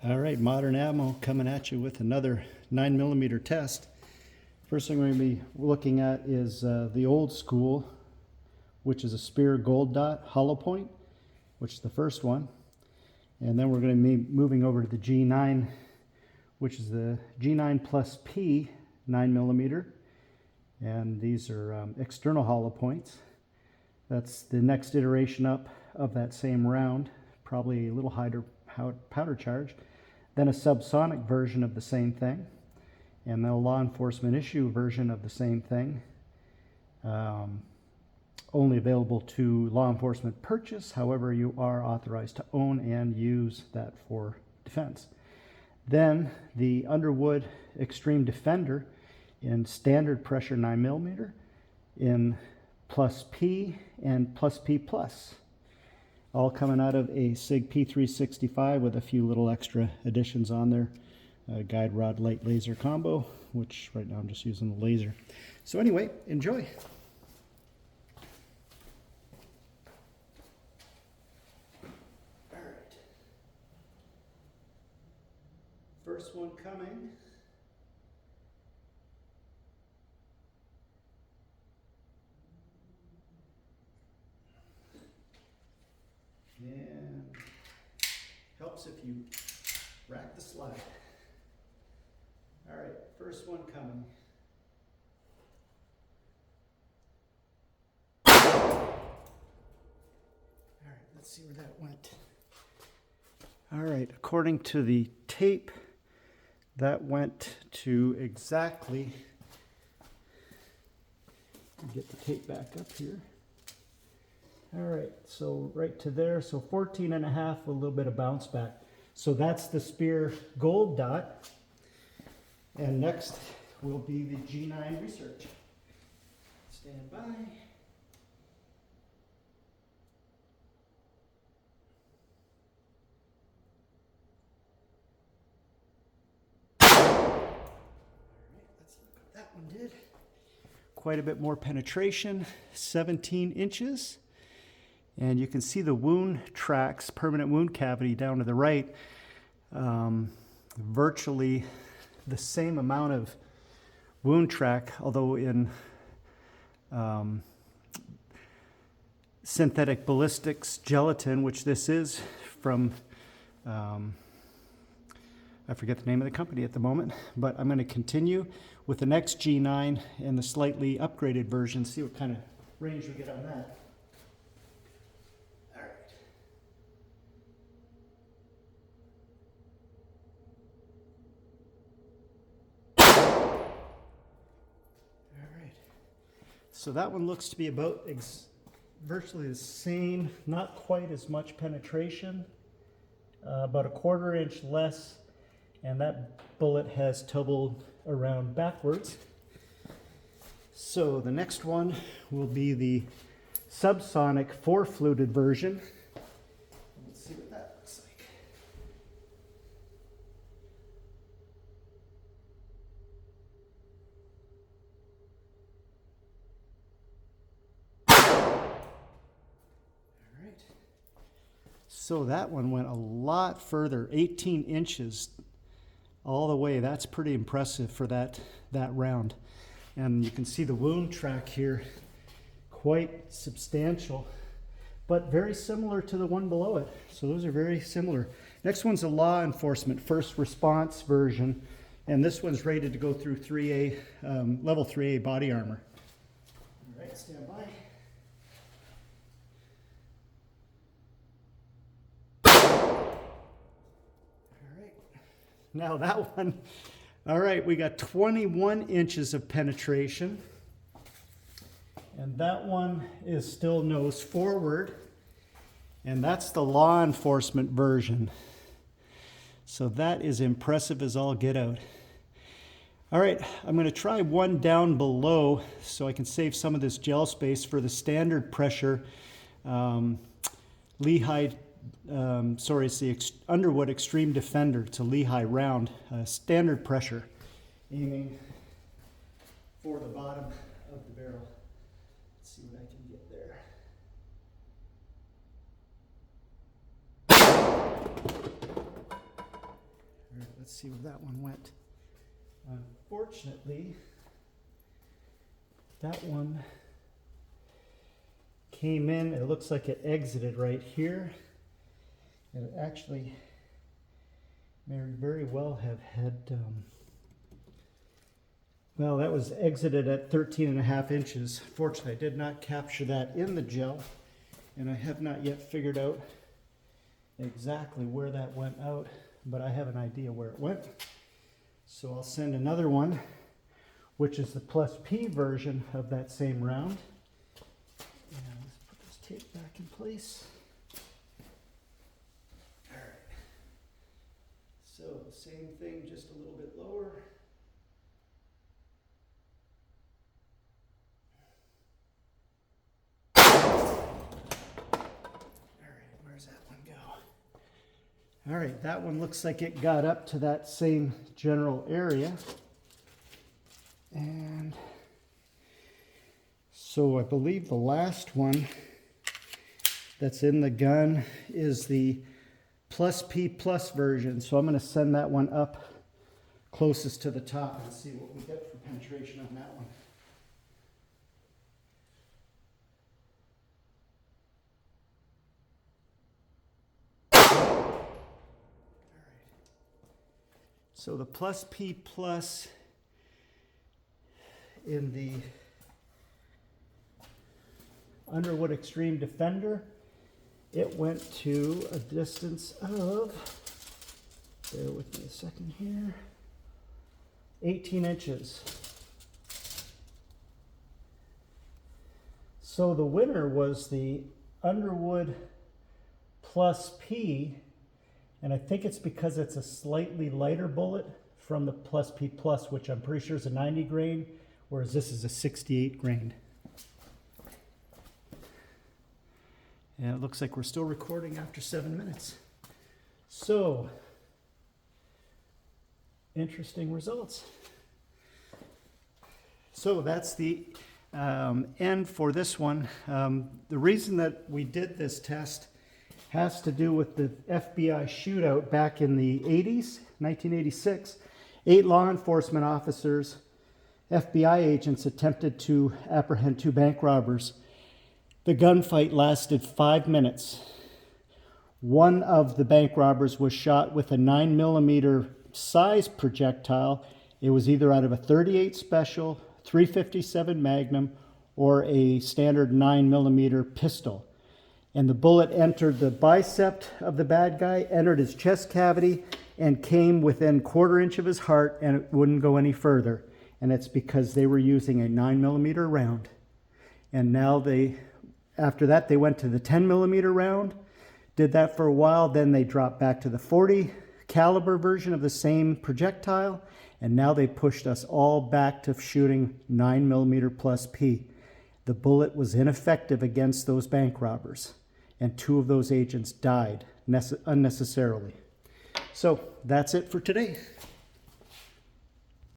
All right, Modern Ammo coming at you with another 9mm test. First thing we're going to be looking at is the old school, which is a Speer Gold Dot hollow point, which is the first one. And then we're going to be moving over to the G9, which is the G9 plus P 9mm. And these are external hollow points. That's the next iteration up of that same round, probably a little higher powder charge. Then a subsonic version of the same thing, and then a law enforcement issue version of the same thing. Only available to law enforcement purchase. However, you are authorized to own and use that for defense. Then the Underwood Extreme Defender in standard pressure 9mm in plus P and plus P plus. All coming out of a SIG P365 with a few little extra additions on there. Guide rod light laser combo, which right now I'm just using the laser. So anyway, enjoy. All right. First one coming. And helps if you rack the slide. All right, first one coming. All right, let's see where that went. All right, according to the tape, that went to exactly, get the tape back up here. All right, so right to there, so 14.5 with a little bit of bounce back. So that's the Speer Gold Dot. And next will be the G9 Research. Stand by. All right, let's look what that one did. Quite a bit more penetration, 17 inches. And you can see the wound tracks, permanent wound cavity down to the right, virtually the same amount of wound track, although in synthetic ballistics gelatin, which this is from, I forget the name of the company at the moment, but I'm going to continue with the next G9 and the slightly upgraded version, see what kind of range we get on that. So that one looks to be about virtually the same, not quite as much penetration, about a 1/4 inch less, and that bullet has tumbled around backwards. So the next one will be the subsonic 4-fluted version. Let's see what that looks like. So that one went a lot further, 18 inches all the way. That's pretty impressive for that round. And you can see the wound track here, quite substantial, but very similar to the one below it. So those are very similar. Next one's a law enforcement first response version, and this one's rated to go through 3A, level 3A body armor. All right, stand by. Now that one, all right, we got 21 inches of penetration. And that one is still nose forward. And that's the law enforcement version. So that is impressive as all get out. All right, I'm going to try one down below so I can save some of this gel space for the standard pressure Lehigh. It's the Underwood Extreme Defender. It's a Lehigh round, standard pressure, aiming for the bottom of the barrel. Let's see what I can get there. see where that one went. Unfortunately, that one came in, it looks like it exited right here. And it actually may very well have had, well, that was exited at 13.5 inches. Fortunately, I did not capture that in the gel, and I have not yet figured out exactly where that went out, but I have an idea where it went. So I'll send another one, which is the plus P version of that same round. And let's put this tape back in place. All right. So same thing, just a little bit lower. Where's that one go? All right, that one looks like it got up to that same general area. And so I believe the last one that's in the gun is the plus P plus version. So I'm going to send that one up closest to the top and see what we get for penetration on that one. So the plus P plus in the Underwood Extreme Defender, it went to a distance of, bear with me a second here, 18 inches. So the winner was the Underwood plus P. And I think it's because it's a slightly lighter bullet from the plus P plus, which I'm pretty sure is a 90 grain, whereas this is a 68 grain. And it looks like we're still recording after 7 minutes. So, interesting results. So that's the end for this one. The reason that we did this test has to do with the FBI shootout back in the 80s, 1986. 8 law enforcement officers, FBI agents, attempted to apprehend 2 bank robbers. The gunfight lasted 5 minutes. One of the bank robbers was shot with a 9mm size projectile. It was either out of a .38 Special, .357 Magnum, or a standard 9mm pistol. And the bullet entered the bicep of the bad guy, entered his chest cavity, and came within 1/4 inch of his heart, and it wouldn't go any further. And it's because they were using a 9mm round. And now after that, they went to the 10mm round, did that for a while, then they dropped back to the 40 caliber version of the same projectile, and now they pushed us all back to shooting 9mm plus P. The bullet was ineffective against those bank robbers, and 2 of those agents died unnecessarily. So that's it for today.